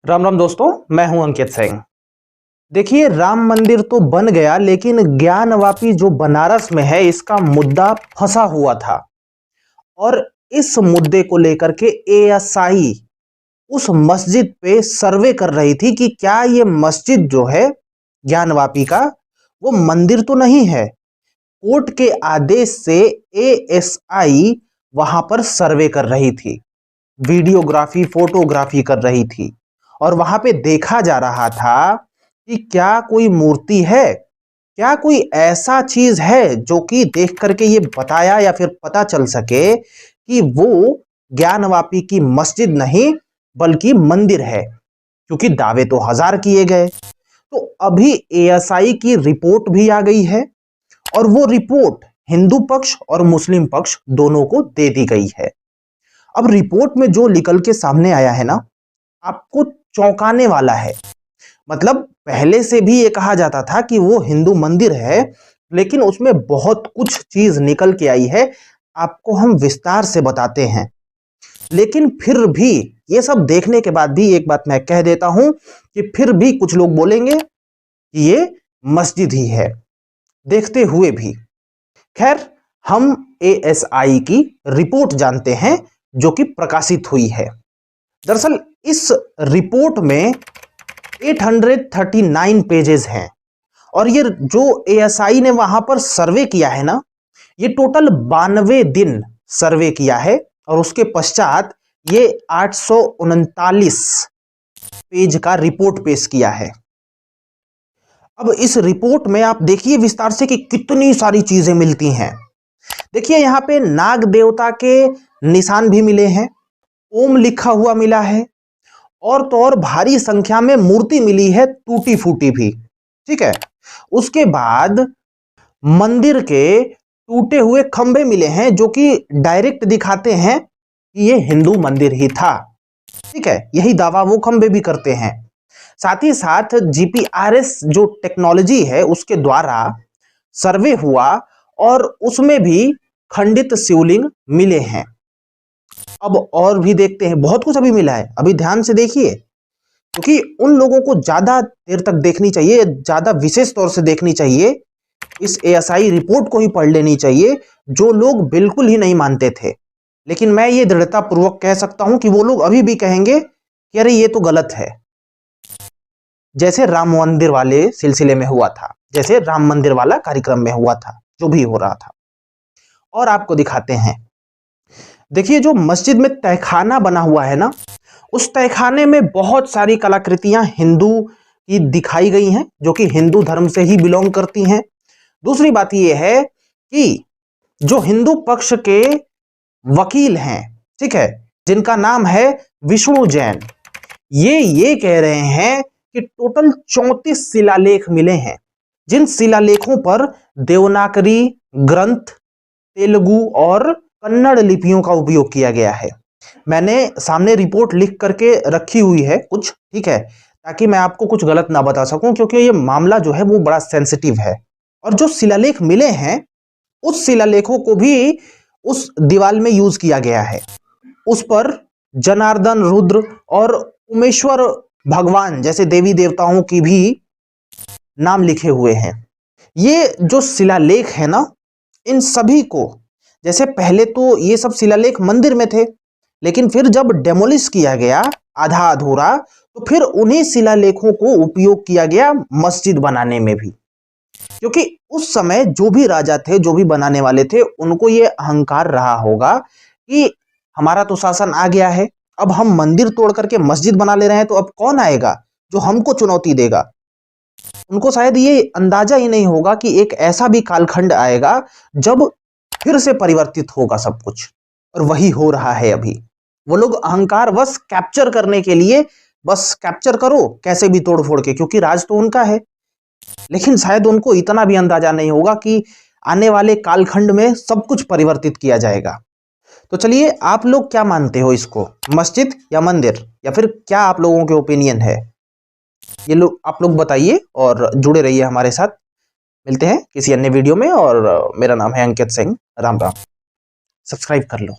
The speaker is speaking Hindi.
राम राम दोस्तों, मैं हूं अंकित सिंह। देखिए, राम मंदिर तो बन गया, लेकिन ज्ञानवापी जो बनारस में है, इसका मुद्दा फंसा हुआ था। और इस मुद्दे को लेकर के एएसआई उस मस्जिद पे सर्वे कर रही थी कि क्या ये मस्जिद जो है ज्ञानवापी का, वो मंदिर तो नहीं है। कोर्ट के आदेश से एएसआई वहां पर सर्वे कर रही थी, वीडियोग्राफी फोटोग्राफी कर रही थी। और वहां पे देखा जा रहा था कि क्या कोई मूर्ति है, क्या कोई ऐसा चीज है जो कि देख करके ये बताया या फिर पता चल सके कि वो ज्ञानवापी की मस्जिद नहीं बल्कि मंदिर है। क्योंकि दावे तो हजार किए गए। तो अभी एएसआई की रिपोर्ट भी आ गई है और वो रिपोर्ट हिंदू पक्ष और मुस्लिम पक्ष दोनों को दे दी गई है। अब रिपोर्ट में जो निकल के सामने आया है ना, आपको चौंकाने वाला है। मतलब पहले से भी ये कहा जाता था कि वो हिंदू मंदिर है, लेकिन उसमें बहुत कुछ चीज निकल के आई है। आपको हम विस्तार से बताते हैं। लेकिन फिर भी ये सब देखने के बाद भी एक बात मैं कह देता हूं कि फिर भी कुछ लोग बोलेंगे कि ये मस्जिद ही है, देखते हुए भी। खैर, हम एएसआई की रिपोर्ट जानते हैं जो कि प्रकाशित हुई है। दरअसल इस रिपोर्ट में 839 पेजेस हैं। और ये जो एएसआई ने वहां पर सर्वे किया है ना, ये टोटल 92 दिन सर्वे किया है। और उसके पश्चात ये 839 पेज का रिपोर्ट पेश किया है। अब इस रिपोर्ट में आप देखिए विस्तार से कि कितनी सारी चीजें मिलती हैं। देखिए, यहां पे नाग देवता के निशान भी मिले हैं, ओम लिखा हुआ मिला है, और तो और भारी संख्या में मूर्ति मिली है, टूटी फूटी भी। ठीक है। उसके बाद मंदिर के टूटे हुए खंभे मिले हैं जो कि डायरेक्ट दिखाते हैं कि ये हिंदू मंदिर ही था। ठीक है, यही दावा वो खंभे भी करते हैं। साथ ही साथ जीपीआरएस जो टेक्नोलॉजी है उसके द्वारा सर्वे हुआ और उसमें भी खंडित शिवलिंग मिले हैं। अब और भी देखते हैं, बहुत कुछ अभी मिला है, अभी ध्यान से देखिए। क्योंकि उन लोगों को ज्यादा देर तक देखनी चाहिए, ज्यादा विशेष तौर से देखनी चाहिए, इस एएसआई रिपोर्ट को ही पढ़ लेनी चाहिए, जो लोग बिल्कुल ही नहीं मानते थे। लेकिन मैं ये दृढ़ता पूर्वक कह सकता हूं कि वो लोग अभी भी कहेंगे कि अरे ये तो गलत है। जैसे राम मंदिर वाले सिलसिले में हुआ था, जैसे राम मंदिर वाला कार्यक्रम में हुआ था, जो भी हो रहा था। और आपको दिखाते हैं, देखिए जो मस्जिद में तहखाना बना हुआ है ना, उस तहखाने में बहुत सारी कलाकृतियां हिंदू की दिखाई गई हैं, जो कि हिंदू धर्म से ही बिलोंग करती हैं। दूसरी बात यह है कि जो हिंदू पक्ष के वकील हैं, ठीक है, जिनका नाम है विष्णु जैन, ये कह रहे हैं कि टोटल 34 शिलालेख मिले हैं, जिन शिलालेखों पर देवनागरी ग्रंथ, तेलुगु और कन्नड़ लिपियों का उपयोग किया गया है। मैंने सामने रिपोर्ट लिख करके रखी हुई है कुछ, ठीक है, ताकि मैं आपको कुछ गलत ना बता सकूं, क्योंकि ये मामला जो है वो बड़ा सेंसिटिव है। और जो शिलालेख मिले हैं, उस शिलालेखों को भी उस दीवार में यूज किया गया है। उस पर जनार्दन, रुद्र और उमेश्वर भगवान जैसे देवी देवताओं की भी नाम लिखे हुए हैं। ये जो शिलालेख है ना, इन सभी को, जैसे पहले तो ये सब शिलालेख मंदिर में थे, लेकिन फिर जब डेमोलिश किया गया आधा अधूरा, तो फिर उन्हीं शिलालेखों को उपयोग किया गया मस्जिद बनाने में भी। क्योंकि उस समय जो भी राजा थे, जो भी बनाने वाले थे, उनको ये अहंकार रहा होगा कि हमारा तो शासन आ गया है, अब हम मंदिर तोड़ करके मस्जिद बना ले रहे हैं, तो अब कौन आएगा जो हमको चुनौती देगा। उनको शायद ये अंदाजा ही नहीं होगा कि एक ऐसा भी कालखंड आएगा जब फिर से परिवर्तित होगा सब कुछ। और वही हो रहा है अभी। वो लोग अहंकार बस कैप्चर करने के लिए, बस कैप्चर करो कैसे भी तोड़ फोड़ के, क्योंकि राज तो उनका है। लेकिन शायद उनको इतना भी अंदाजा नहीं होगा कि आने वाले कालखंड में सब कुछ परिवर्तित किया जाएगा। तो चलिए, आप लोग क्या मानते हो, इसको मस्जिद या मंदिर, या फिर क्या आप लोगों के ओपिनियन है, ये लोग आप लोग बताइए और जुड़े रहिए हमारे साथ। मिलते हैं किसी अन्य वीडियो में। और मेरा नाम है अंकित सिंह। राम राम। सब्सक्राइब कर लो।